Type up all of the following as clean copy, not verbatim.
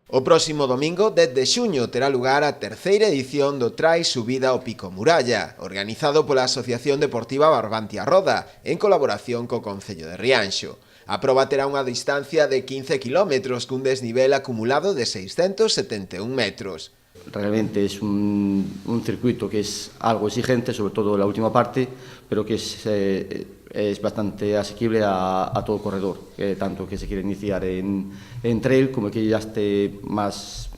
O próximo domingo, 10 de xuño, terá lugar a terceira edición do Trail Subida ao Pico Muralla, organizado pola Asociación Deportiva Barbantia Roda, en colaboración co Concello de Rianxo. A proba terá unha distancia de 15 km cun desnivel acumulado de 671 metros. Realmente es un circuito que es algo exigente, sobre todo la última parte, pero que es bastante asequible a todo corredor, tanto que se quiere iniciar en trail como que ya esté más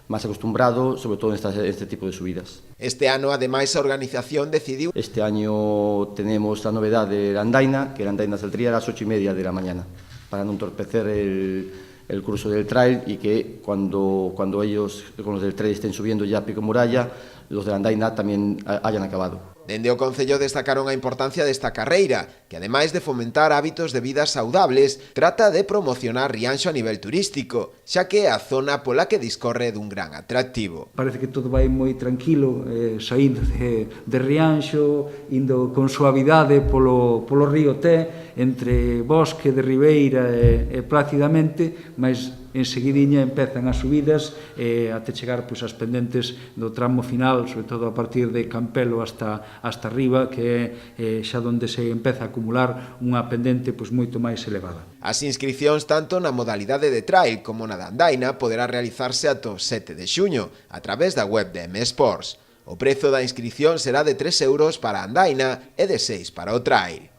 acostumbrado, sobre todo en este tipo de subidas. Este ano, ademais, a organización decidiu... Este año tenemos la novedad de la andaina, que la andaina saldría a las 8:30 de la mañana, para no entorpecer el curso del trail y que cuando ellos, con los del trail, estén subiendo ya a Pico Muralla, los de la andaina también hayan acabado. Dende o Concello destacaron a importancia desta carreira, que ademais de fomentar hábitos de vida saudables, trata de promocionar Rianxo a nivel turístico, xa que é a zona pola que discorre dun gran atractivo. Parece que todo vai moi tranquilo, saindo de Rianxo, indo con suavidade polo río Té, entre bosque de ribeira e plácidamente, mas enseguidiña empezan as subidas até chegar ás pendentes do tramo final, sobre todo a partir de Campelo hasta arriba, que é xa onde se empeza a acumular unha pendente moito máis elevada. As inscricións tanto na modalidade de trail como na da andaina poderá realizarse ata o 7 de xuño a través da web de M Sports. O prezo da inscrición será de 3 € para a andaina e de 6 para o trail.